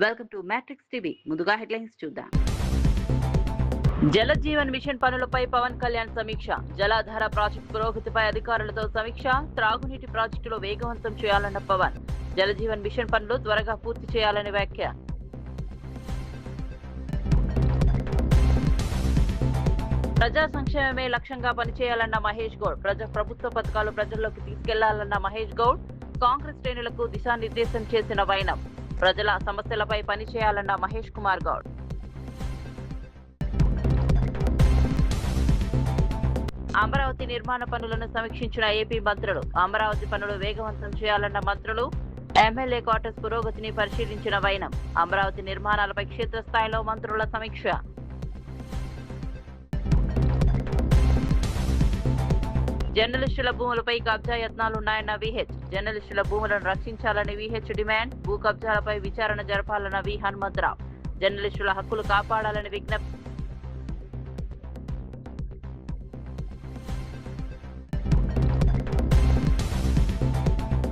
Welcome to matrix TV. ముందుగా headlines చూద్దాం. Jal Jeevan machine పనులపై పవన్ కళ్యాణ్ సమీక్ష. జలాధార ప్రాజెక్టు పురోగతిపై అధికారులతో సమీక్ష. త్రాగునీటి ప్రాజెక్టులు వేగవంతం చేయాలన్న పవన్. జల జీవన్ మిషన్ పనులు త్వరగా పూర్తి చేయాలని వ్యాఖ్య. ప్రజా సంక్షేమమే లక్ష్యంగా పనిచేయాలన్న మహేష్ గౌడ్. ప్రభుత్వ పథకాలు ప్రజల్లోకి తీసుకెళ్లాలన్న మహేష్ గౌడ్. కాంగ్రెస్ శ్రేణులకు దిశానిర్దేశం చేసిన వైనం. ప్రజల సమస్యలపై పనిచేయాలన్న మహేష్ కుమార్ గౌడ్. అమరావతి నిర్మాణ పనులను సమీక్షించిన ఏపీ మంత్రులు. అమరావతి పనులు వేగవంతం చేయాలన్న మంత్రులు. ఎమ్మెల్యే క్వార్టర్స్ పురోగతిని పరిశీలించిన వైనం. అమరావతి నిర్మాణాలపై క్షేత్రస్థాయిలో మంత్రుల సమీక్ష. జర్నలిస్టుల భూములపై కబ్జా యత్నాలున్నాయన్న విహెచ్. జర్నలిస్టుల భూములను రక్షించాలని విహెచ్ డిమాండ్. భూ కబ్జాలపై విచారణ జరపాలన్న వి హనుమంతరావు. జర్నలిస్టుల హక్కులు కాపాడాలని విజ్ఞప్తి.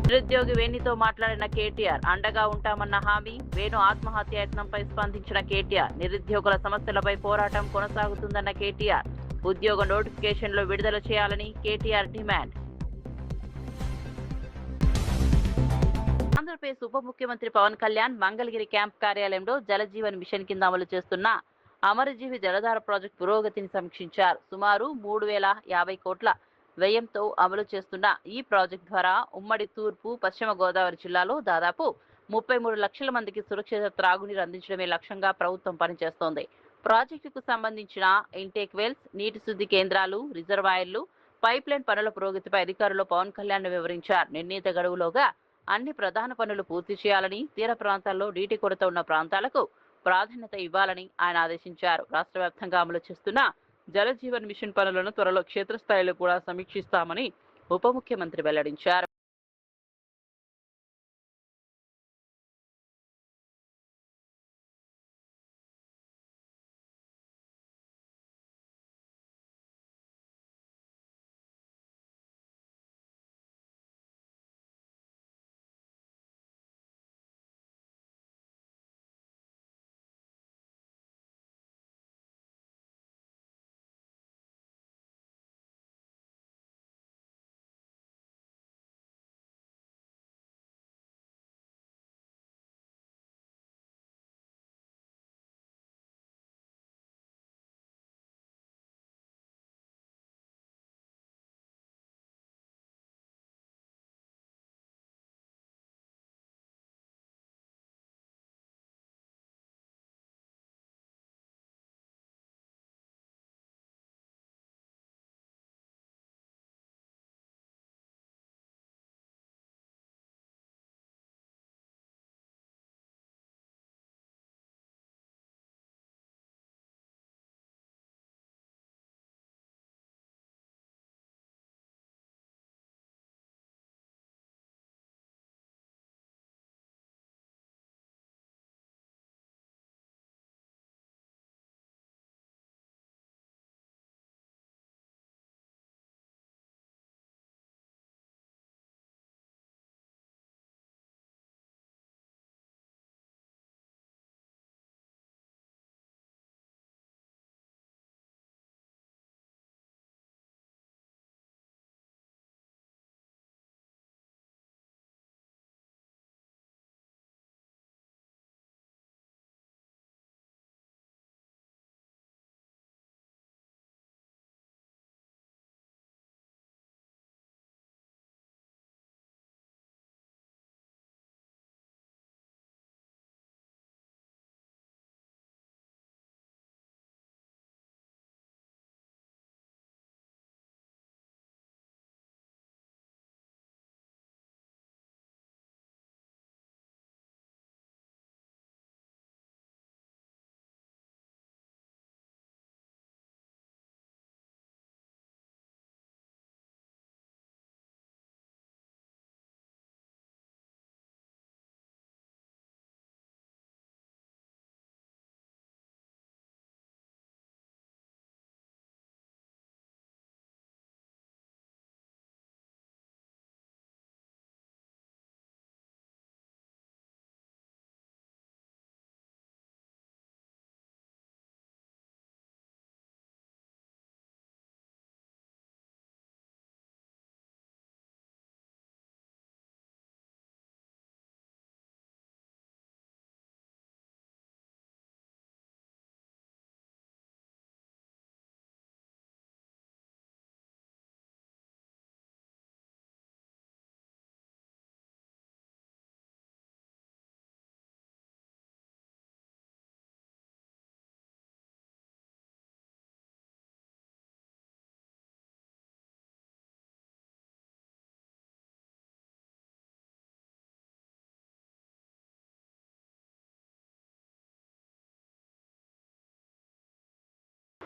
నిరుద్యోగి వేణితో మాట్లాడిన కేటీఆర్. అండగా ఉంటామన్న హామీ. వేణు ఆత్మహత్య యత్నంపై స్పందించిన కేటీఆర్. నిరుద్యోగుల సమస్యలపై పోరాటం కొనసాగుతుందన్న కేటీఆర్. ఉద్యోగ నోటిఫికేషన్లు విడుదల చేయాలని కేటీఆర్ డిమాండ్. ఆంధ్రప్రదేశ్ ఉప ముఖ్యమంత్రి పవన్ కళ్యాణ్ మంగళగిరి క్యాంప్ కార్యాలయంలో జలజీవన్ మిషన్ కింద అమలు చేస్తున్న అమరజీవి జలధార ప్రాజెక్టు పురోగతిని సమీక్షించారు. సుమారు 3,050 కోట్ల వ్యయంతో అమలు చేస్తున్న ఈ ప్రాజెక్టు ద్వారా ఉమ్మడి తూర్పు, పశ్చిమ గోదావరి జిల్లాలో దాదాపు 33 లక్షల మందికి సురక్షిత త్రాగునీరు అందించడమే లక్ష్యంగా ప్రభుత్వం పనిచేస్తోంది. ప్రాజెక్టుకు సంబంధించిన ఇంటేక్ వెల్స్, నీటి శుద్ధి కేంద్రాలు, రిజర్వాయర్లు, పైప్ లైన్ పనుల పురోగతిపై అధికారులు పవన్ కళ్యాణ్ వివరించారు. నిర్ణీత గడువులోగా అన్ని ప్రధాన పనులు పూర్తి చేయాలని, తీర ప్రాంతాల్లో నీటి కొరత ఉన్న ప్రాంతాలకు ప్రాధాన్యత ఇవ్వాలని ఆయన ఆదేశించారు. రాష్ట్ర వ్యాప్తంగా అమలు చేస్తున్న జలజీవన్ మిషన్ పనులను త్వరలో క్షేత్రస్థాయిలో కూడా సమీక్షిస్తామని ఉప ముఖ్యమంత్రి వెల్లడించారు.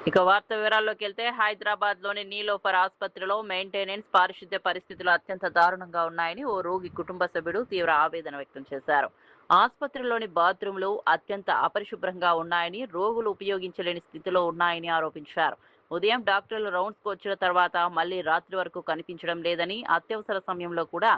ఇక వార్త వివరాల్లోకి వెళ్తే హైదరాబాద్లోని నీలోఫర్ ఆసుపత్రిలో మెయింటెనెన్స్ పారిశుద్ధ్య పరిస్థితులు అత్యంత దారుణంగా ఉన్నాయని ఓ రోగి కుటుంబ సభ్యుడు తీవ్ర ఆవేదన వ్యక్తం చేశారు. ఆసుపత్రిలోని బాత్రూంలు అత్యంత అపరిశుభ్రంగా ఉన్నాయని, రోగులు ఉపయోగించలేని స్థితిలో ఉన్నాయని ఆరోపించారు. ఉదయం డాక్టర్లు రౌండ్స్కు వచ్చిన తర్వాత మళ్లీ రాత్రి వరకు కనిపించడం లేదని, అత్యవసర సమయంలో కూడా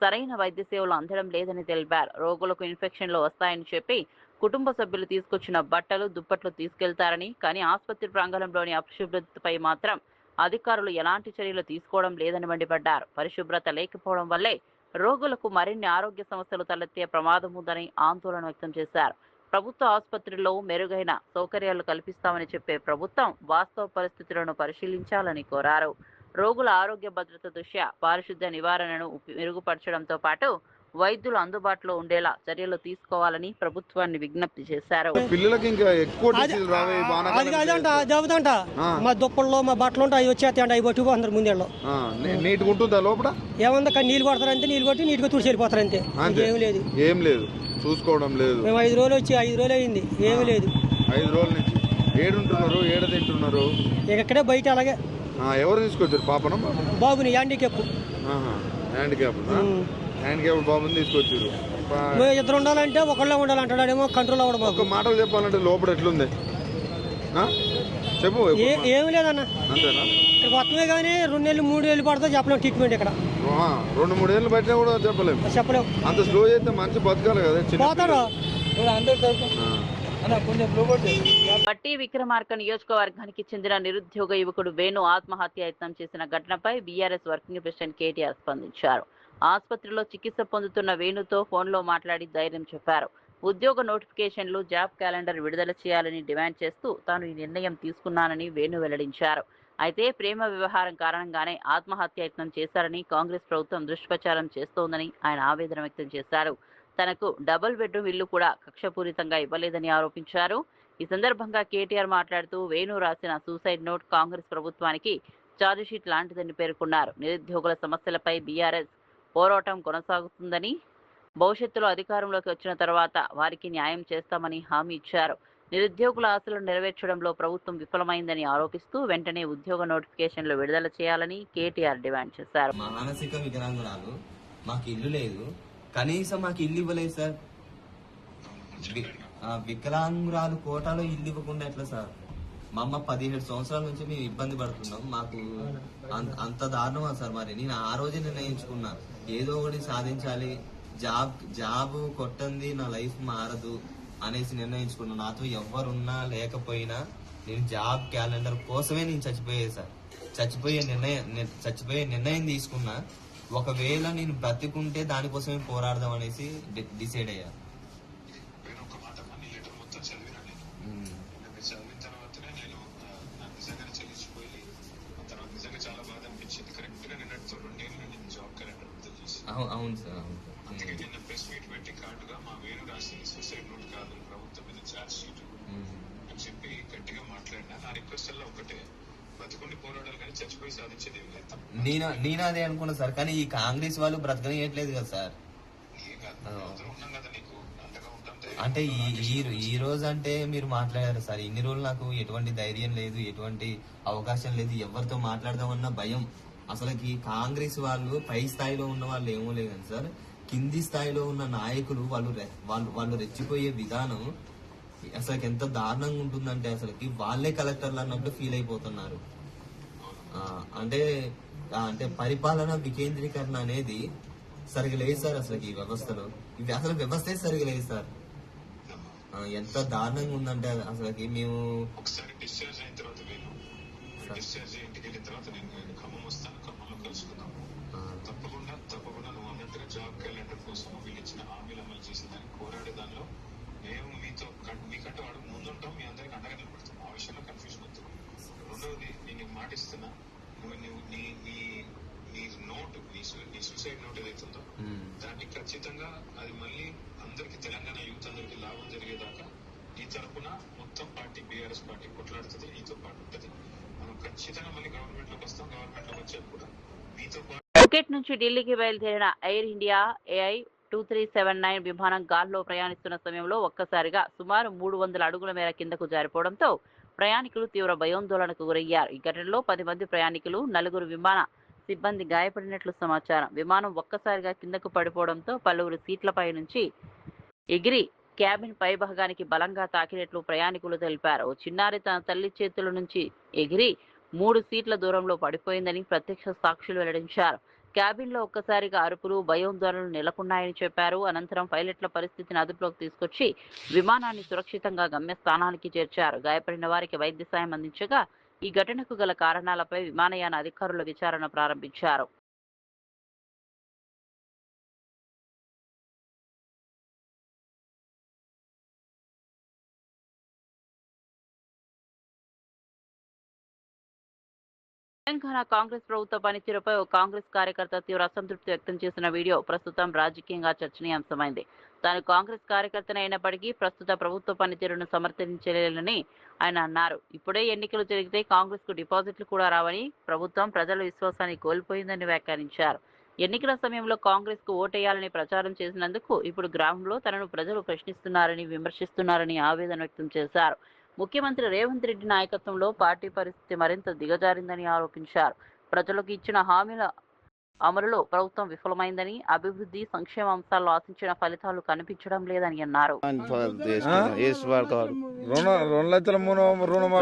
సరైన వైద్య సేవలు అందడం లేదని తెలిపారు. రోగులకు ఇన్ఫెక్షన్లు వస్తాయని చెప్పి కుటుంబ సభ్యులు తీసుకొచ్చిన బట్టలు, దుప్పట్లు తీసుకెళ్తారని, కానీ ఆసుపత్రి ప్రాంగణంలోని అపరిశుభ్రతపై మాత్రం అధికారులు ఎలాంటి చర్యలు తీసుకోవడం లేదని మండిపడ్డారు. పరిశుభ్రత లేకపోవడం వల్లే రోగులకు మరిన్ని ఆరోగ్య సమస్యలు తలెత్తే ప్రమాదం ఉందని ఆందోళన వ్యక్తం చేశారు. ప్రభుత్వ ఆసుపత్రుల్లో మెరుగైన సౌకర్యాలు కల్పిస్తామని చెప్పే ప్రభుత్వం వాస్తవ పరిస్థితులను పరిశీలించాలని కోరారు. రోగుల ఆరోగ్య భద్రత దృష్ట్యా పారిశుద్ధ్య నివారణను మెరుగుపరచడంతో పాటు వైద్యులు అందుబాటులో ఉండేలా చర్యలు తీసుకోవాలని ప్రభుత్వాన్ని విజ్ఞప్తి చేశారు. పిల్లలకి ఇంకా ఎక్కువ జరుగుతుంట మా దుప్పల్లో మా బట్టలు ఉంటాయి, అవి వచ్చేస్తాయండి, అవి పట్టుకుపోతున్నారు ముందేళ్ళు. నీట్గా ఉంటుందా లోపల? ఏముంది కానీ నీళ్ళు కొడతారంతే, నీళ్ళు కొట్టి నీట్గా తుడిచి వెళ్ళిపోతారు అంతే, ఏం లేదు చూసుకోవడం లేదు. మేము 5 రోజులు వచ్చి 5 రోజులు అయింది, ఏమీ లేదు. 5 రోజుల నుంచి ఏడుంటున్నారు, ఏడ తింటున్నారు? ఇక్కడే బయట అలాగే. ఎవరు తీసుకొచ్చారు పాపను? బాబుని హ్యాండిక్యాప్ బాబుని తీసుకొచ్చారు. ఇద్దరు ఉండాలంటే ఒకళ్ళే ఉండాలంటాడేమో, కంట్రోల్ అవ్వడం. ఒక మాటలు చెప్పాలంటే లోపల ఎట్లుంది చెప్పు. ఏమి లేదన్న, అంతేనా? మొత్తమే కానీ 2 నెలలు 3 నెలలు పడుతుంది చెప్పలేము ట్రీట్మెంట్ ఇక్కడ. 2-3 ఏళ్ళు పట్టినా కూడా చెప్పలేము. అంత స్లో చేస్తే మంచి బతకాలి కదా. పోతారు పట్టి విక్రమార్క నియోజకవర్గానికి చెందిన నిరుద్యోగ యువకుడు వేణు ఆత్మహత్య యత్నం చేసిన ఘటనపై బీఆర్ఎస్ వర్కింగ్ ప్రెసిడెంట్ కేటీఆర్ స్పందించారు. ఆసుపత్రిలో చికిత్స పొందుతున్న వేణుతో ఫోన్లో మాట్లాడి ధైర్యం చెప్పారు. ఉద్యోగ నోటిఫికేషన్లు, జాబ్ క్యాలెండర్ విడుదల చేయాలని డిమాండ్ చేస్తూ తాను ఈ నిర్ణయం తీసుకున్నానని వేణు వెల్లడించారు. అయితే ప్రేమ వ్యవహారం కారణంగానే ఆత్మహత్య యత్నం చేశారని కాంగ్రెస్ ప్రభుత్వం దుష్ప్రచారం చేస్తోందని ఆయన ఆవేదన వ్యక్తం చేశారు. తనకు డబుల్ బెడ్రూమ్ ఇల్లు కూడా కక్షపూరితంగా ఇవ్వలేదని ఆరోపించారు. ఈ సందర్భంగా కేటీఆర్ మాట్లాడుతూ వేణు రాసిన సూసైడ్ నోట్ కాంగ్రెస్ ప్రభుత్వానికి ఛార్జిషీట్ లాంటిదని పేర్కొన్నారు. నిరుద్యోగుల సమస్యలపై బీఆర్ఎస్ పోరాటం కొనసాగుతుందని, భవిష్యత్తులో అధికారంలోకి వచ్చిన తర్వాత వారికి న్యాయం చేస్తామని హామీ ఇచ్చారు. నిరుద్యోగుల ఆశలను నెరవేర్చడంలో ప్రభుత్వం విఫలమైందని ఆరోపిస్తూ వెంటనే ఉద్యోగ నోటిఫికేషన్లు విడుదల చేయాలని కేటీఆర్ డిమాండ్ చేశారు. మానసిక వికలాంగురాలు, మాకు ఇల్లు లేదు, కనీసం మాకు ఇల్లు ఇవ్వలేదు సార్. వికలాంగురాలు కోటాలో ఇల్లు ఇవ్వకుండా ఎట్లా సార్? మా అమ్మ 17 సంవత్సరాల నుంచి మేము ఇబ్బంది పడుతున్నాం. మాకు అంత దారుణమా సార్? మరి నేను ఆ రోజే నిర్ణయించుకున్నా, ఏదో ఒకటి సాధించాలి, జాబ్ కొట్టంది నా లైఫ్ మారదు అనేసి నిర్ణయించుకున్నా. నాతో ఎవరున్నా లేకపోయినా నేను జాబ్ క్యాలెండర్ కోసమే నేను చచ్చిపోయేది సార్. చచ్చిపోయే నిర్ణయం తీసుకున్నా. ఒకవేళ నేను బ్రతికుంటే దానికోసమే పోరాడదాం అనేసి డిసైడ్ అయ్యా. అవును సార్, అవును. నిన్న ప్రెస్ మీట్ పెట్టి కార్డుగా మా వేణు రాసి సూసైడ్ నోట్ కాదు, ప్రభుత్వం మీద ఛార్జ్ షీట్ అని చెప్పి గట్టిగా మాట్లాడినా. నా రిక్వెస్ట్ అలా ఒకటే, బతుకుండి పోరాడాలి కానీ చచ్చిపోయి సాధించేది ఏం లేదు. నేను అదే అనుకున్నా సార్, కానీ ఈ కాంగ్రెస్ వాళ్ళు బ్రతకనియట్లేదు కదా సార్. ఉన్నాం కదా నీకు అంతగా ఉంటుంది. అంటే ఈ రోజు అంటే మీరు మాట్లాడారు సార్. ఇన్ని రోజులు నాకు ఎటువంటి ధైర్యం లేదు, ఎటువంటి అవకాశం లేదు, ఎవరితో మాట్లాడదామన్న భయం. అసలుకి కాంగ్రెస్ వాళ్ళు పై స్థాయిలో ఉన్న వాళ్ళు ఏమో లేదని సార్, కింది స్థాయిలో ఉన్న నాయకులు వాళ్ళు రెచ్చిపోయే విధానం అసలు ఎంత దారుణంగా ఉంటుందంటే అసలుకి వాళ్ళే కలెక్టర్లు అన్నట్లు ఫీల్ అయిపోతున్నారు. అంటే పరిపాలన వికేంద్రీకరణ అనేది సరిగా లేదు సార్. అసలు ఈ వ్యవస్థలో అసలు వ్యవస్థే సరిగా లేదు సార్. ఎంత దారుణంగా ఉందంటే అసలుకి మేము ఒకసారి డిశ్చార్జ్ అయిన తర్వాత డిశ్చార్జ్ ఇంటికి వెళ్ళిన తర్వాత నేను ఖమ్మం వస్తాను, ఖమ్మంలో కలుసుకుందాం. తప్పకుండా నువ్వు అన్నట్టుగా జాబ్ క్యాలెండర్ కోసం వీళ్ళు ఇచ్చిన హామీలు అమలు చేసి దాన్ని పోరాడే దానిలో మేము మీకంటే వాడు ముందుంటాం, మీ అందరికి అండగా నిలబడతాం. ఆ విషయంలో కన్ఫ్యూజన్ వద్దు. రెండవది, నేను మాట ఇస్తున్నా, నువ్వు నీ నోట్, నీ సూసైడ్ నోట్ ఏదైతుందో దాన్ని ఖచ్చితంగా అది మళ్ళీ అందరికి, తెలంగాణ యూత్ అందరికి లాభం జరిగేదాకా నీ తరఫున మొత్తం పార్టీ, బీఆర్ఎస్ పార్టీ కొట్లాడుతుంది, నీతో పాటు ఉంటుంది. మనం ఖచ్చితంగా మళ్ళీ గవర్నమెంట్ లోకి వస్తాం. గవర్నమెంట్ లోకి వచ్చాక కూడా మీతో పాటు. ఫుకెట్ నుంచి ఢిల్లీకి బయలుదేరిన ఎయిర్ ఇండియా AI 2379 విమానం గాల్లో ప్రయాణిస్తున్న సమయంలో ఒక్కసారిగా సుమారు 300 అడుగుల మేర కిందకు జారిపోవడంతో ప్రయాణికులు తీవ్ర భయాందోళనకు గురయ్యారు. ఈ ఘటనలో 10 మంది ప్రయాణికులు, 4 విమాన సిబ్బంది గాయపడినట్లు సమాచారం. విమానం ఒక్కసారిగా కిందకు పడిపోవడంతో పలువురు సీట్లపై నుంచి ఎగిరి క్యాబిన్ పై భాగానికి బలంగా తాకినట్లు ప్రయాణికులు తెలిపారు. ఓ చిన్నారి తన తల్లి చేతుల నుంచి ఎగిరి 3 సీట్ల దూరంలో పడిపోయిందని ప్రత్యక్ష సాక్షులు వెల్లడించారు. క్యాబిన్లో ఒక్కసారిగా అరుపులు, భయాందోళనలు నెలకొన్నాయని చెప్పారు. అనంతరం పైలట్ల పరిస్థితిని అదుపులోకి తీసుకొచ్చి విమానాన్ని సురక్షితంగా గమ్యస్థానానికి చేర్చారు. గాయపడిన వారికి వైద్య సాయం అందించగా ఈ ఘటనకు గల కారణాలపై విమానయాన అధికారులు విచారణ ప్రారంభించారు. తెలంగాణ కాంగ్రెస్ ప్రభుత్వ పనితీరుపై ఓ కాంగ్రెస్ కార్యకర్త తీవ్ర అసంతృప్తి వ్యక్తం చేసిన వీడియో ప్రస్తుతం రాజకీయంగా చర్చనీయాంశమైంది. తాను కాంగ్రెస్ కార్యకర్తనే అయినప్పటికీ ప్రస్తుత ప్రభుత్వ పనితీరును సమర్థించలేనని ఆయన అన్నారు. ఇప్పుడే ఎన్నికలు జరిగితే కాంగ్రెస్ కు డిపాజిట్లు కూడా రావని, ప్రభుత్వం ప్రజల విశ్వాసాన్ని కోల్పోయిందని వ్యాఖ్యానించారు. ఎన్నికల సమయంలో కాంగ్రెస్ కు ఓటేయాలని ప్రచారం చేసినందుకు ఇప్పుడు గ్రామంలో తనను ప్రజలు ప్రశ్నిస్తున్నారని, విమర్శిస్తున్నారని ఆవేదన వ్యక్తం చేశారు. ముఖ్యమంత్రి రేవంత్ రెడ్డి నాయకత్వంలో పార్టీ పరిస్థితి మరింత దిగజారిందని ఆరోపించారు. ప్రజలకు ఇచ్చిన హామీల అమలులో ప్రభుత్వం విఫలమైందని, అభివృద్ధి, సంక్షేమ అంశాల్లో ఆశించిన ఫలితాలు కనిపించడం లేదని అన్నారు.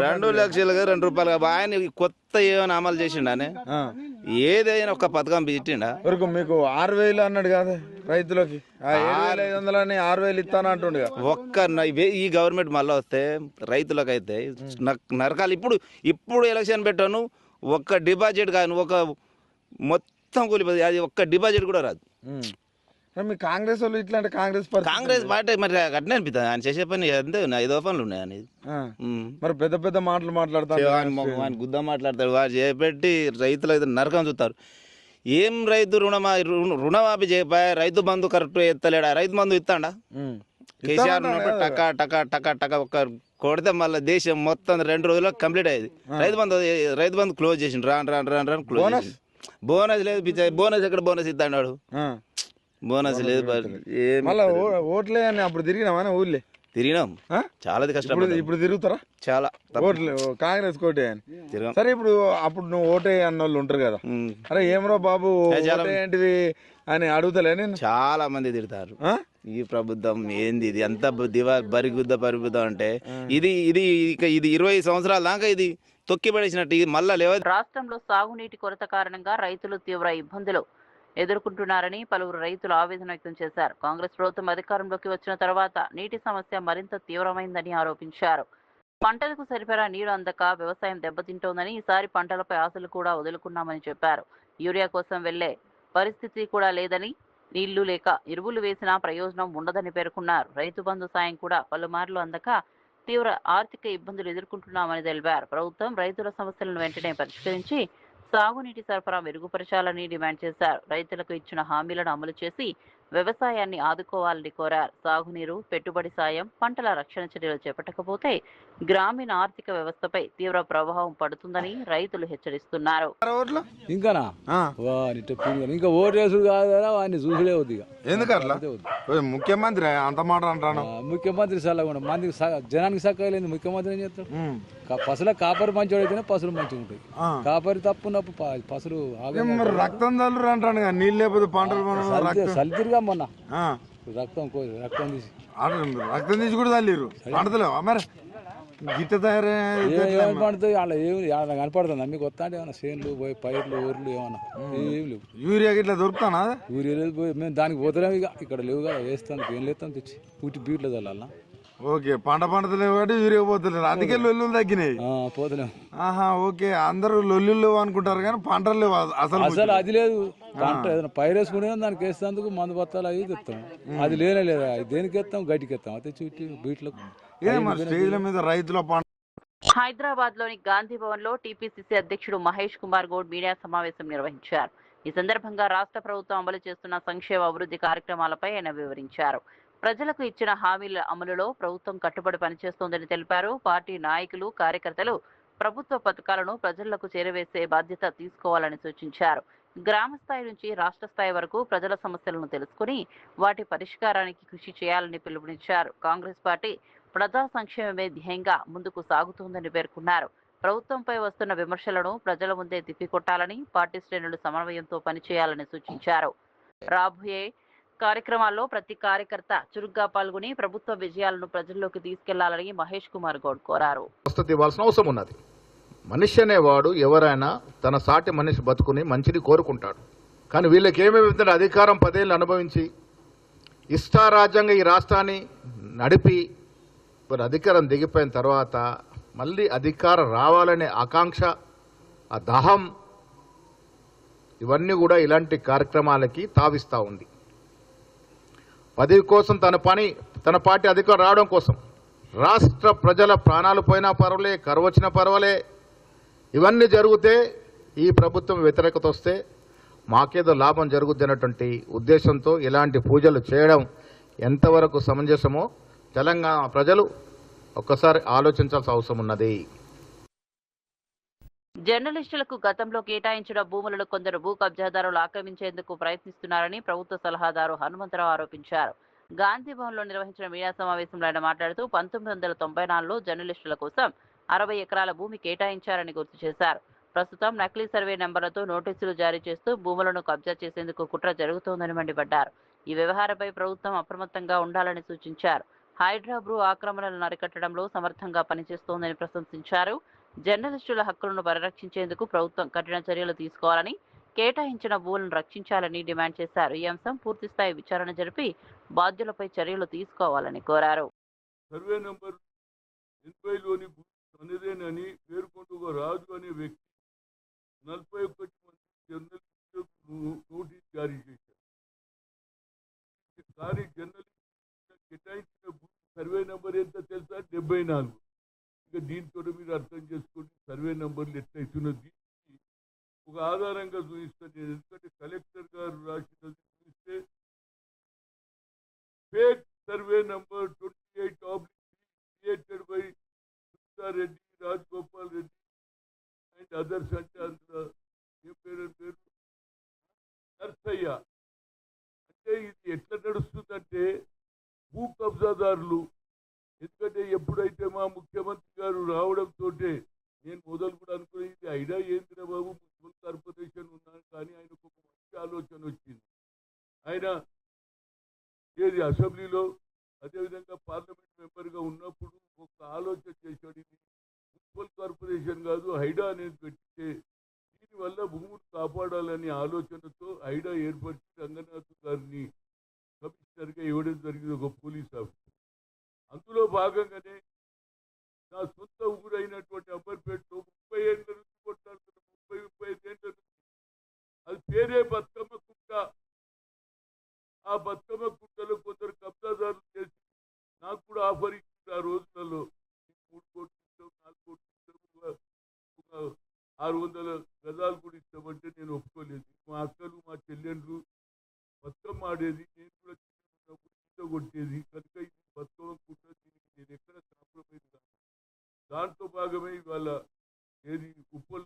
2 లక్షలుగా 2 రూపాయలు ఆయన కొత్త ఏమైనా అమలు చేసిండానే ఏదైనా ఒక పథకం పెట్టిండా వరకు మీకు 6,000 అన్నాడు కదా రైతులకి 7,500 6,000 ఇస్తాను అంటుండే ఈ గవర్నమెంట్ మళ్ళీ వస్తే రైతులకైతే నరకాలు. ఇప్పుడు ఎలక్షన్ పెట్టాను, ఒక్క డిపాజిట్ కానీ ఒక మొత్తం కూలిపోతుంది, అది ఒక్క డిపాజిట్ కూడా రాదు. మీ కాంగ్రెస్ వాళ్ళు ఇట్లా అంటే కాంగ్రెస్ పార్టీ మరి అట్నే అనిపిస్తుంది. ఆయన చేసే పని అంతే 5 పనులు ఉన్నాయి అనేది. మరి పెద్ద పెద్ద మాటలు మాట్లాడతారు, ఆయన గుద్ద మాట్లాడతారు, వారు చేపెట్టి రైతులు అయితే నరకం చూస్తారు. ఏం రైతు రుణమాఫీ చేయపాయ, రైతు బంధు కరెక్ట్ ఎత్తలేడా, రైతు బంధు ఇస్తాడా? కేసీఆర్ టకా టకా టకా టకా ఒక్క కొడితే మళ్ళీ దేశం మొత్తం 2 రోజుల్లో కంప్లీట్ అయ్యేది. రైతు బంధు క్లోజ్ చేసిండు, రాను క్లోజ్ చేసిండు. బోనస్ లేదు, బోనస్ ఎక్కడ బోనస్ ఇస్తాడు, బోనస్ లేదు. మళ్ళీ ఓట్లే అని అప్పుడు తిరిగినామా ఊళ్ళే? తిరిగినాం, చాలా కష్టం. ఇప్పుడు తిరుగుతారా? చాలా ఓట్లు కాంగ్రెస్ కోటే అని. సరే అప్పుడు నువ్వు ఓటే అన్న వాళ్ళు ఉంటారు కదా, అరే ఏమరో బాబు ఏంటిది అని అడుగుతలే నేను. చాలా మంది తిడతారు, ఈ ప్రభుత్వం ఏంది ఇది, అంత పరిబుద్ధం అంటే ఇది 20 సంవత్సరాల దాకా ఇది తొక్కిపడేసినట్టు ఇది మళ్ళా లేవదు. రాష్ట్రంలో సాగునీటి కొరత కారణంగా రైతులు తీవ్ర ఇబ్బందులు ఎదుర్కొంటున్నారని పలువురు రైతులు ఆవేదన వ్యక్తం చేశారు. కాంగ్రెస్ ప్రభుత్వం అధికారంలోకి వచ్చిన తర్వాత నీటి సమస్య మరింత తీవ్రమైందని ఆరోపించారు. పంటలకు సరిపడా నీరు అందక వ్యవసాయం దెబ్బతింటోందని, ఈసారి పంటలపై ఆశలు కూడా వదులుకున్నామని చెప్పారు. యూరియా కోసం వెళ్లే పరిస్థితి కూడా లేదని, నీళ్లు లేక ఎరువులు వేసినా ప్రయోజనం ఉండదని పేర్కొన్నారు. రైతు బంధు సాయం కూడా పలుమార్లు అందక తీవ్ర ఆర్థిక ఇబ్బందులు ఎదుర్కొంటున్నామని తెలిపారు. ప్రభుత్వం రైతుల సమస్యలను వెంటనే పరిష్కరించి సాగునీటి సరఫరా మెరుగుపరచాలని డిమాండ్ చేశారు. రైతులకు ఇచ్చిన హామీలను అమలు చేసి వ్యవసాయాన్ని ఆదుకోవాలని కోరారు. సాగునీరు, పెట్టుబడి సాయం, పంటల రక్షణ చర్యలు చేపట్టకపోతే గ్రామీణ ఆర్థిక వ్యవస్థపై తీవ్ర ప్రభావం పడుతుందని రైతులు హెచ్చరిస్తున్నారు. ఇంకా ఓటేసుడు కాదా వాడిని చూసులే వద్దు. ఎందుకట్లా ముఖ్యమంత్రి అంత మాట అంటాను? ముఖ్యమంత్రి సలహా మందికి జనానికి సక్కలేదు. ముఖ్యమంత్రి ఏం చేస్తాడు? పసుల కాపరి మంచివాడు అయితేనే పసులు మంచిగా ఉంటాయి. కాపరి తప్పున్నప్పుడు పసులు రక్తం చల్లు అంటాను, నీళ్ళు లేకపోతే పంటలు సలితిరిగా మొన్న రక్తం తీసి కూడా చల్లిరు పంటలేవా మరి గిట్ట పడుతుంది. అలా ఏమి కనపడుతుంది మీకు వస్తా అంటే ఏమన్నా చేనులు పోయి పైర్లు ఊర్లు ఏమన్నా ఏం లేవు. యూరియా గిట్లా దొరుకుతానా? యూరియా లేదు, పోయి మేము దానికి పోతలేము. ఇక ఇక్కడ లేవు కదా, వేస్తాను ఏం లేస్తాను తెచ్చి బీట్లో చల్లాల. ఓకే, పంటలేవు కాబట్టి యూరియా పోతలేరు, అందుకే లొల్లులు తగ్గినాయి. పోతలేము. ఓకే, అందరూ లొల్లులు అనుకుంటారు కానీ పంటలు లేవు అసలు. అది లేదు, పంట ఏదైనా పైరేసుకునే దానికి వేసేందుకు మందు బత్తాలు అవి తెస్తాం. అది లేనే లేదా, దేనికి ఎత్తాం, గడ్డికి ఎత్తాం. అయితే చుట్టి బీట్లో స్టేజ్ల మీద రైతుల హైదరాబాద్ లోని గాంధీ భవన్ లో టీపీసీసీ అధ్యక్షుడు మహేష్ కుమార్ గౌడ్ మీడియా సమావేశం నిర్వహించారు. ఈ సందర్భంగా రాష్ట్ర ప్రభుత్వం అమలు చేస్తున్న సంక్షేమ అభివృద్ధి కార్యక్రమాలపై ఆయన వివరించారు. ప్రజలకు ఇచ్చిన హామీల అమలులో ప్రభుత్వం కట్టుబడి పనిచేస్తోందని తెలిపారు. పార్టీ నాయకులు, కార్యకర్తలు ప్రభుత్వ పథకాలను ప్రజలకు చేరవేసే బాధ్యత తీసుకోవాలని సూచించారు. గ్రామ స్థాయి నుంచి రాష్ట్ర స్థాయి వరకు ప్రజల సమస్యలను తెలుసుకుని వాటి పరిష్కారానికి కృషి చేయాలని పిలుపునిచ్చారు. కాంగ్రెస్ పార్టీ ప్రజా సంక్షేమమే ధ్యేయంగా ముందుకు సాగుతోందని పేర్కొన్నారు. ప్రభుత్వంపై వస్తున్న విమర్శలను ప్రజల ముందే తిప్పికొట్టాలని పార్టీ శ్రేణులు సమన్వయంతో పనిచేయాలని సూచించారు. రాబోయే కార్యక్రమాల్లో ప్రతి కార్యకర్త చురుగ్గా పాల్గొని ప్రభుత్వ విజయాలను ప్రజల్లోకి తీసుకెళ్లాలని మహేష్ కుమార్ గౌడ్ కోరారు. ఇవ్వాల్సిన అవసరం ఉన్నది. మనిషి అనేవాడు ఎవరైనా తన సాటి మనిషి బతుకుని మంచిని కోరుకుంటాడు. కానీ వీళ్ళకి ఏమేమి అధికారం 10 ఏళ్ళు అనుభవించి ఇష్టారాజ్యంగా ఈ రాష్ట్రాన్ని నడిపి మరి అధికారం దిగిపోయిన తర్వాత మళ్ళీ అధికారం రావాలనే ఆకాంక్ష, ఆ దాహం, ఇవన్నీ కూడా ఇలాంటి కార్యక్రమాలకి తావిస్తూ ఉంది. పదవి కోసం తన పార్టీ అధికారం రావడం కోసం రాష్ట్ర ప్రజల ప్రాణాలు పోయినా పర్వాలే, కరువు వచ్చినా పర్వాలే, ఇవన్నీ జరిగితే ఈ ప్రభుత్వం వ్యతిరేకత వస్తే మాకేదో లాభం జరుగుద్ది అన్నటువంటి ఉద్దేశంతో ఇలాంటి పూజలు చేయడం ఎంతవరకు సమంజసమో తెలంగాణ ప్రజలు ఒక్కసారి ఆలోచించాల్సిన అవసరం ఉన్నది. జర్నలిస్టులకు గతంలో కేటాయించిన భూములను కొందరు భూ కబ్జాదారులు ఆక్రమించేందుకు ప్రయత్నిస్తున్నారని ప్రభుత్వ సలహాదారు హనుమంతరావు ఆరోపించారు. గాంధీ భవన్లో నిర్వహించిన మీడియా సమావేశంలో ఆయన మాట్లాడుతూ 1994లో జర్నలిస్టుల కోసం 60 ఎకరాల భూమి కేటాయించారని గుర్తు చేశారు. ప్రస్తుతం నకిలీ సర్వే నెంబర్లతో నోటీసులు జారీ చేస్తూ భూములను కబ్జా చేసేందుకు కుట్ర జరుగుతోందని మండిపడ్డారు. ఈ వ్యవహారంపై ప్రభుత్వం అప్రమత్తంగా ఉండాలని సూచించారు. హైడ్రా భూ ఆక్రమణలను అరికట్టడంలో సమర్థంగా పనిచేస్తోందని ప్రశంసించారు. జర్నలిస్టుల హక్కులను పరిరక్షించేందుకు ప్రభుత్వం కఠిన చర్యలు తీసుకోవాలని, కేటాయించిన భూములను రక్షించాలని డిమాండ్ చేశారు. ఈ అంశం పూర్తిస్థాయి విచారణ జరిపి బాధ్యులపై చర్యలు తీసుకోవాలని కోరారు. సర్వే నంబర్ 80లోని తనదేనని పేర్కొంటూ రాజు అనే వ్యక్తి 41 మంది జర్నలిస్టులకు నోటీస్ జారీ చేశారు. కానీ జర్నలిస్టు కేటాయించిన సర్వే నంబర్ ఎంత తెలుసా? 74. ఇక దీంతో మీరు అర్థం చేసుకోండి సర్వే నంబర్లు ఎట్లయితున్నది. ఒక ఆధారంగా చూపిస్తాను నేను, ఎందుకంటే కలెక్టర్ గారు రాసినది చూస్తే fake survey number 28 created by Reddy, Rajagopal Reddy and others. అంటే అందులో ఏ పేరు నర్సయ్య. అంటే ఇది ఎట్లా నడుస్తుందంటే భూ కబ్జాదారులు, ఎందుకంటే ఎప్పుడైతే మా ముఖ్యమంత్రి గారు రావడంతో నేను మొదలు కూడా అనుకుని ఇది ఐడియా ఏంద్ర బాబు, మున్సిపల్ కార్పొరేషన్ ఉన్నాను, కానీ ఆయనకు ఒక మంచి ఆలోచన వచ్చింది. ఆయన ఏది అసెంబ్లీలో అదేవిధంగా పార్లమెంట్ మెంబర్గా ఉన్నప్పుడు ఒక ఆలోచన చేశాడు. ఇది మున్సిపల్ కార్పొరేషన్ కాదు, హైడా అనేది పెట్టితే దీనివల్ల భూములు కాపాడాలనే ఆలోచనతో హైడా ఏర్పరిచి రంగనాథ్ గారిని కమిషనర్గా ఇవ్వడం జరిగింది, ఒక పోలీస్ ఆఫీసర్. అందులో భాగంగానే నా సొంత ఊరైనటువంటి అంబర్పేటలో 30 ఏళ్ళ నుంచి కొట్టాడుతున్న 35 ఏళ్ళ నుంచి అది పేరే బతుకమ్మ కుంట. ఆ బతుకమ్మ కుంటలో కొందరు కబ్జాదారులు చేసి నాకు కూడా ఆఫర్ ఇచ్చింది. ఆ రోజులలో 3 కోట్లు ఇస్తాం, 4 కోట్లు ఇస్తాం, 600 గజాలు కూడా ఇస్తామంటే నేను ఒప్పుకోలేదు. మా అక్కలు మా చెల్లెళ్ళు బతుకమ్మ ఆడేది, నేను కూడా చిన్నప్పుడు ఈత కొట్టేది కనుక ఇది బతుకమ్మ కుంట, దీనికి నేను ఎక్కడ కాంప్రమైజ్ కాదు. దాంట్లో భాగమే ఇవాళ ఏది ఉప్పల్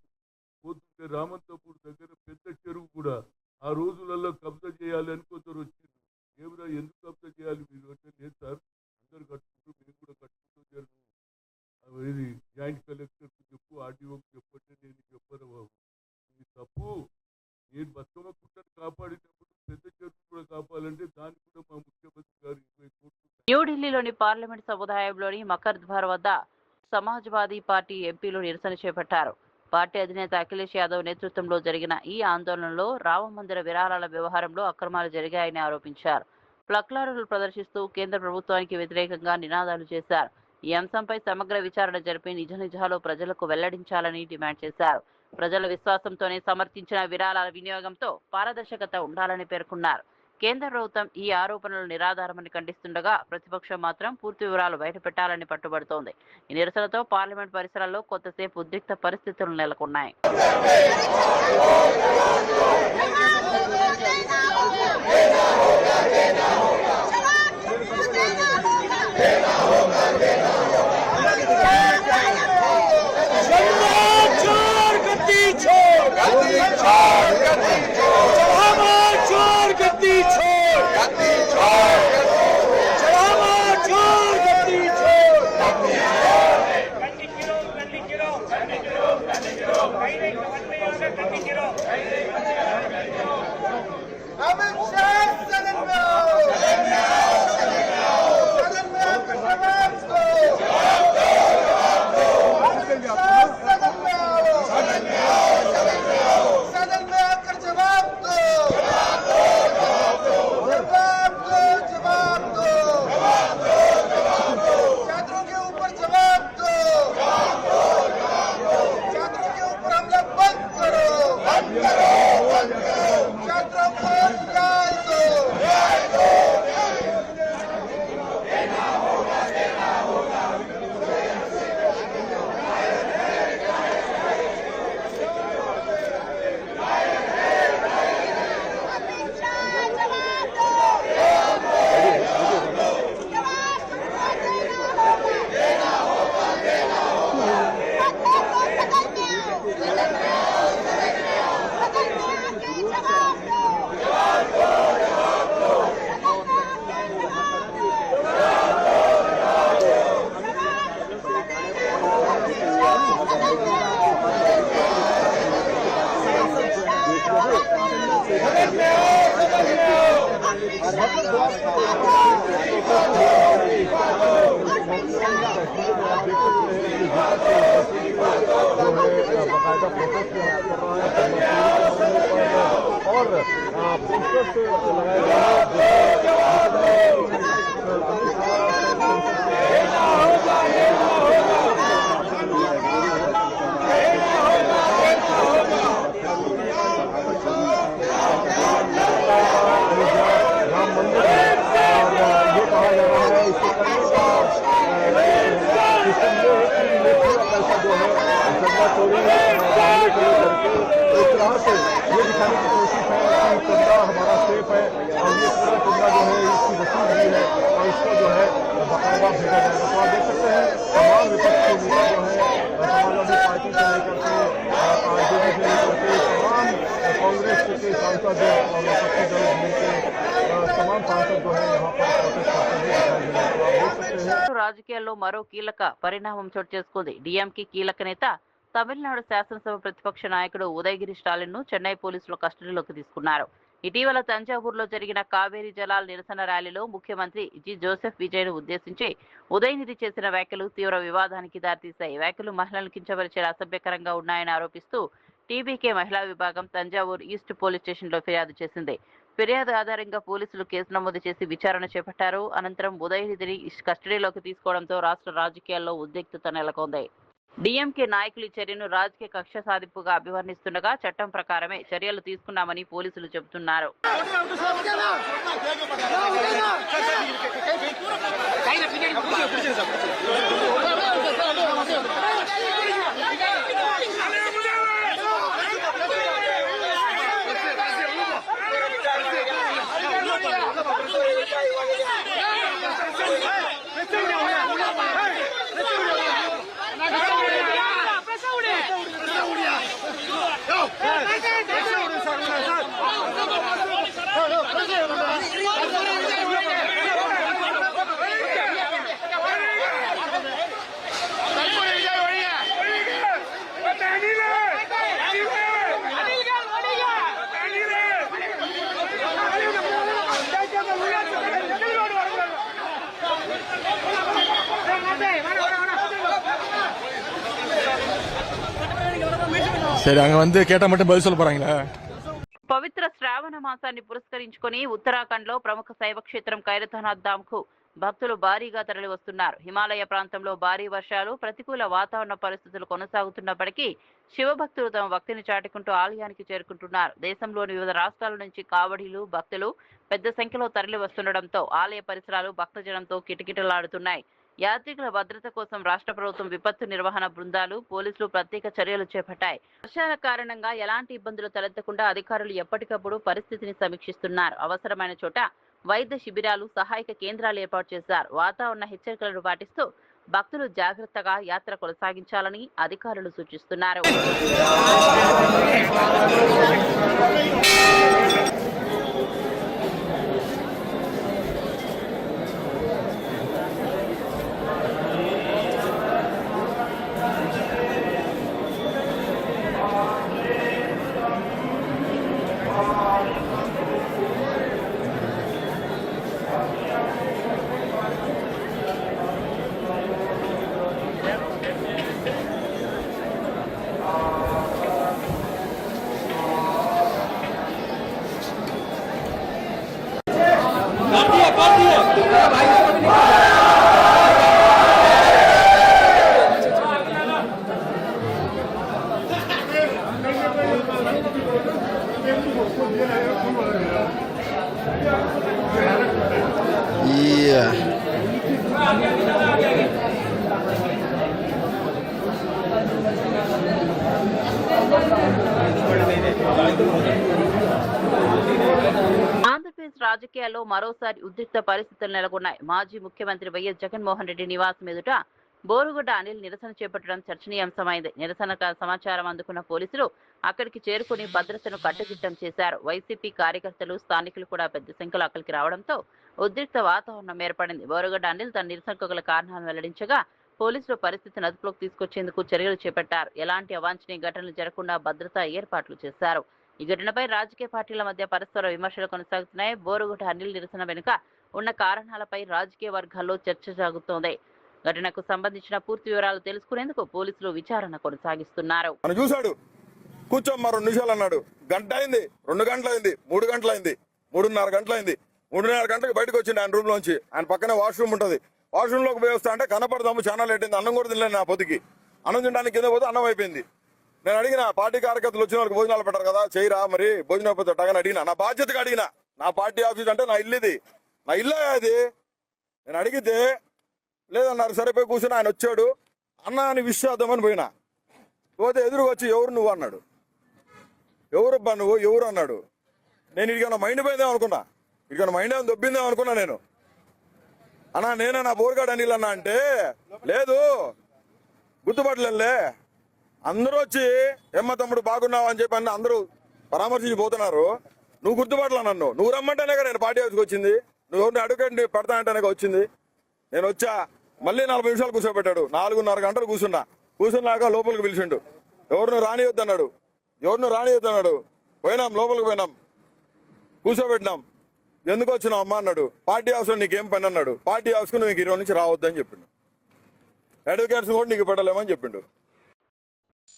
పోతుంటే రామంతపూర్ దగ్గర పెద్ద చెరువు కూడా ఆ రోజులలో కబ్జా చేయాలని కొందరు వచ్చింది. ఏమిరా ఎందుకు కబ్జా చేయాలి మీరు అంటే, లేదు సార్ అందరు కట్టుకుంటూ మేము కూడా కట్టుకుంటూ ఇది జాయింట్ కలెక్టర్కి చెప్పు, ఆర్డీఓకి చెప్పంటే నేను చెప్పను బాబు, ఇది తప్పు. నేను బతుకమ్మ కుంటను కాపాడినప్పుడు పెద్ద చెరువు కూడా కాపాలంటే దానికి కూడా మా ముఖ్యమంత్రి గారు 20 కోట్లు. న్యూఢిల్లీలోని పార్లమెంట్ సముదాయంలోని మకర్ద్వార్ వద్ద సమాజ్వాదీ పార్టీ ఎంపీలు నిరసన చేపట్టారు. పార్టీ అధినేత అఖిలేష్ యాదవ్ నేతృత్వంలో జరిగిన ఈ ఆందోళనలో రామ మందిర విరాళాల వ్యవహారంలో అక్రమాలు జరిగాయని ఆరోపించారు. ప్లక్లారులు ప్రదర్శిస్తూ కేంద్ర ప్రభుత్వానికి వ్యతిరేకంగా నినాదాలు చేశారు. ఈ అంశంపై సమగ్ర విచారణ జరిపి నిజ నిజాలు ప్రజలకు వెల్లడించాలని డిమాండ్ చేశారు. ప్రజల విశ్వాసంతోనే సమర్థించిన విరాళాల వినియోగంతో పారదర్శకత ఉండాలని పేర్కొన్నారు. కేంద్ర ప్రభుత్వం ఈ ఆరోపణలు నిరాధారమని ఖండిస్తుండగా ప్రతిపక్షం మాత్రం పూర్తి వివరాలు బయటపెట్టాలని పట్టుబడుతోంది. ఈ నిరసనతో పార్లమెంట్ పరిసరాల్లో కొంతసేపు ఉద్రిక్త పరిస్థితులు నెలకొన్నాయి. छोड़ गद्दी छोड़ రాజకీయాల్లో మరో కీలక పరిణామం చోటు చేసుకుంది. డిఎంకే కీలక నేత తమిళనాడు శాసనసభ ప్రతిపక్ష నాయకుడు ఉదయగిరి స్టాలిన్ ను చెన్నై పోలీసులు కస్టడీలోకి తీసుకున్నారు. ఇటీవల తంజావూరులో జరిగిన కావేరీ జలాల నిరసన ర్యాలీలో ముఖ్యమంత్రి జి జోసెఫ్ విజయ్ ను ఉద్దేశించి ఉదయనిధి చేసిన వ్యాఖ్యలు తీవ్ర వివాదానికి దారితీశాయి. వ్యాఖ్యలు మహిళలను కించపరిచేలా అసభ్యకరంగా ఉన్నాయని ఆరోపిస్తూ టీబీకే మహిళా విభాగం తంజావూరు ఈస్ట్ పోలీస్ స్టేషన్లో ఫిర్యాదు చేసింది. ఫిర్యాదు ఆధారంగా పోలీసులు కేసు నమోదు చేసి విచారణ చేపట్టారు. అనంతరం ఉదయనిధిని కస్టడీలోకి తీసుకోవడంతో రాష్ట్ర రాజకీయాల్లో ఉద్రిక్తత నెలకొంది. డిఎంకే నాయకులు ఈ చర్యను రాజకీయ కక్ష సాధింపుగా అభివర్ణిస్తుండగా చట్టం ప్రకారమే చర్యలు తీసుకున్నామని పోలీసులు చెబుతున్నారు. சரி, அங்க வந்து கேட்டா மட்டும் பதில் சொல்ல போறாங்களா? పవిత్ర శ్రావణ మాసాన్ని పురస్కరించుకుని ఉత్తరాఖండ్ లో ప్రముఖ శైవ క్షేత్రం ఖైరతానాథ్ ధామ్ కు భక్తులు భారీగా తరలి వస్తున్నారు. హిమాలయ ప్రాంతంలో భారీ వర్షాలు, ప్రతికూల వాతావరణ పరిస్థితులు కొనసాగుతున్నప్పటికీ శివభక్తులు తమ భక్తిని చాటుకుంటూ ఆలయానికి చేరుకుంటున్నారు. దేశంలోని వివిధ రాష్ట్రాల నుంచి కావడీలు, భక్తులు పెద్ద సంఖ్యలో తరలి వస్తుండటంతో ఆలయ పరిసరాలు భక్తజనంతో కిటకిటలాడుతున్నాయి. యాత్రికుల భద్రత కోసం రాష్ట్ర ప్రభుత్వం విపత్తు నిర్వహణ బృందాలు, పోలీసులు ప్రత్యేక చర్యలు చేపట్టాయి. వర్షాల కారణంగా ఎలాంటి ఇబ్బందులు తలెత్తకుండా అధికారులు ఎప్పటికప్పుడు పరిస్థితిని సమీక్షిస్తున్నారు. అవసరమైన చోట వైద్య శిబిరాలు, సహాయక కేంద్రాలు ఏర్పాటు చేశారు. వాతావరణ హెచ్చరికలను పాటిస్తూ భక్తులు జాగ్రత్తగా యాత్ర కొనసాగించాలని అధికారులు సూచిస్తున్నారు. ఆంధ్రప్రదేశ్ రాజకీయాల్లో మరోసారి ఉద్రిక్త పరిస్థితులు నెలకొన్నాయి. మాజీ ముఖ్యమంత్రి వైఎస్ జగన్మోహన్ రెడ్డి నివాసం ఎదుట బోరుగుడ్డ అనిల్ నిరసన చేపట్టడం చర్చనీయాంశమైంది. నిరసన సమాచారం అందుకున్న పోలీసులు అక్కడికి చేరుకుని భద్రతను కట్టుదిట్టం చేశారు. వైసీపీ కార్యకర్తలు, స్థానికులు కూడా పెద్ద సంఖ్యలో అక్కడికి రావడంతో ఉద్రిక్త వాతావరణం ఏర్పడింది. బోరుగుడ్డ అనిల్ తన నిరసనకు గల కారణాలను వెల్లడించగా పోలీసులు పరిస్థితిని అదుపులోకి తీసుకొచ్చేందుకు చర్యలు చేపట్టారు. ఎలాంటి అవాంఛనీయ ఘటనలు జరగకుండా భద్రతా ఏర్పాట్లు చేశారు. ఈ ఘటనపై రాజకీయ పార్టీల మధ్య పరస్పర విమర్శలు కొనసాగుతున్నాయి. బోరుగుడ్డ అనిల్ నిరసన వెనుక ఉన్న కారణాలపై రాజకీయ వర్గాల్లో చర్చ సాగుతోంది. ఘటనకు సంబంధించిన పూర్తి వివరాలు తెలుసుకునేందుకు పోలీసులు విచారణ కొనసాగిస్తున్నారు. చూశాడు కూర్చోమ్మా 2 నిమిషాలు అన్నాడు. గంట అయింది, 2 గంటలైంది, 3 గంటలైంది, 3:30 గంటలైంది. 3:30 గంటలకు బయటకు వచ్చింది ఆయన రూమ్ లోంచి. ఆయన పక్కనే వాష్రూమ్ ఉంటుంది. వాష్రూమ్ లోకి పోయి వస్తా అంటే కనపడదాము చాలా లేట్ అయింది. అన్నం కూడా తినలేదు. నా పొద్దుకి అన్నం తినడానికి కింద పోతే అన్నం అయిపోయింది. నేను అడిగిన పార్టీ కార్యకర్తలు వచ్చిన వాళ్ళకి భోజనాలు పెట్టారు కదా, చేయరా మరి భోజనం పెట్టాగని అడిగినా. నా బాధ్యతగా అడిగినా. నా పార్టీ ఆఫీస్ అంటే నా ఇల్లు ఇది, నా ఇల్లే అది. నేను అడిగితే లేదన్నారు. సరిపోయి కూర్చొని ఆయన వచ్చాడు. అన్న అని విష్ చేద్దామని పోయినా. పోతే ఎదురుగా వచ్చి ఎవరు నువ్వు అన్నాడు. ఎవరబ్బా నువ్వు ఎవరు అన్నాడు. నేను ఇడికన్నా మైండ్ పోయిందేమో అనుకున్నా, ఇడికన్నా మైండ్ ఏమైనా దొబ్బిందేమో అనుకున్నా. నేను అన్నా నేనే నా బోర్గాడ్ అనిల్ అన్నా అంటే లేదు గుర్తుపట్టలే. అందరూ వచ్చి ఎమ్మ తమ్ముడు బాగున్నావు అని చెప్పి అన్న అందరూ పరామర్శించి పోతున్నారు. నువ్వు గుర్తుపట్టలే నన్ను. నువ్వు రమ్మంటేనే కదా నేను పార్టీ ఆఫీస్కి వచ్చింది. నువ్వు ఎవరిని అడుగుండి పెడతా అంటేనే వచ్చింది. నేను వచ్చా. మళ్ళీ 40 నిమిషాలు కూర్చోబెట్టాడు. 4:30 గంటలు కూర్చున్నా. కూర్చున్నాక లోపలికి పిలిచిండు. ఎవరిని రానియొద్దన్నాడు. పోయినాం, లోపలికి పోయినాం, కూర్చోబెట్టినాం. ఎందుకు వచ్చినావు అమ్మా అన్నాడు. పార్టీ హౌస్లో నీకేం పని అన్నాడు. పార్టీ హౌస్కు నువ్వు 20 నుంచి రావద్దని చెప్పిండు. అడ్వకేట్స్ కూడా నీకు పెట్టలేమని చెప్పిండు.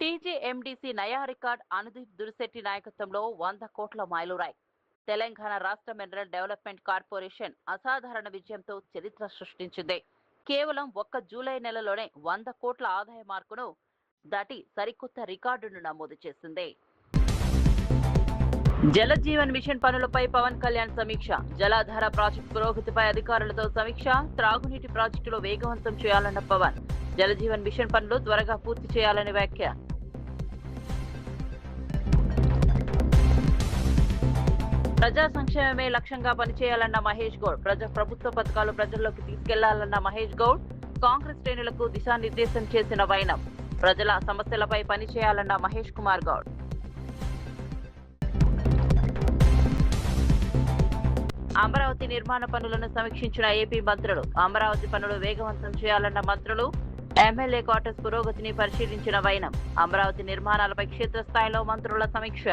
టీజీఎండీసీ నయా రికార్డ్ అనుదీప్ దురిశెట్టి నాయకత్వంలో 100 కోట్ల మైలురాయి. తెలంగాణ రాష్ట్ర మినరల్ డెవలప్మెంట్ కార్పొరేషన్ అసాధారణ విజయంతో చరిత్ర సృష్టించింది. కేవలం 1 జూలై నెలలోనే 100 కోట్ల ఆదాయ మార్కును దాటి సరికొత్త రికార్డును నమోదు చేసింది. జల జీవన్ మిషన్ పనులపై పవన్ కళ్యాణ్ సమీక్ష. జలాధార ప్రాజెక్టు పురోగతిపై అధికారులతో సమీక్ష. త్రాగునీటి ప్రాజెక్టులు వేగవంతం చేయాలన్న పవన్. జల జీవన్ మిషన్ పనులు త్వరగా పూర్తి చేయాలని వ్యాఖ్య. ప్రజా సంక్షేమమే లక్ష్యంగా పనిచేయాలన్న మహేష్ గౌడ్. ప్రభుత్వ పథకాలు ప్రజల్లోకి తీసుకెళ్లాలన్న మహేష్ గౌడ్. కాంగ్రెస్ శ్రేణులకు దిశానిర్దేశం చేసిన వైనం. ప్రజల సమస్యలపై పనిచేయాలన్న మహేష్ కుమార్ గౌడ్. అమరావతి నిర్మాణ పనులను సమీక్షించిన ఏపీ మంత్రులు. అమరావతి పనులు వేగవంతం చేయాలన్న మంత్రులు. ఎమ్మెల్యే క్వార్టర్స్ పురోగతిని పరిశీలించిన వైనం. అమరావతి నిర్మాణాలపై క్షేత్రస్థాయిలో మంత్రుల సమీక్ష.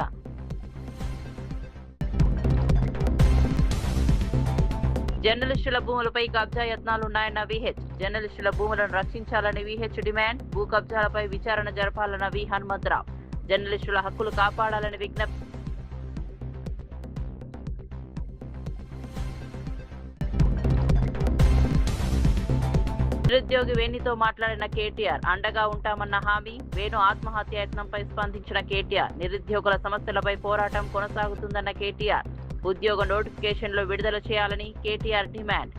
జర్నలిస్టుల భూములపై కబ్జా యత్నాలున్నాయన్న విహెచ్. జర్నలిస్టుల భూములను రక్షించాలని విహెచ్ డిమాండ్. భూ కబ్జాలపై విచారణ జరపాలన్న వి హనుమంతరావు. జర్నలిస్టుల హక్కులు కాపాడాలని విజ్ఞప్తి. నిరుద్యోగి వేణితో మాట్లాడిన కేటీఆర్. అండగా ఉంటామన్న హామీ. వేణు ఆత్మహత్య యత్నంపై స్పందించిన కేటీఆర్. నిరుద్యోగుల సమస్యలపై పోరాటం కొనసాగుతుందన్న కేటీఆర్. ఉద్యోగ నోటిఫికేషన్లు విడుదల చేయాలని కేటీఆర్ డిమాండ్.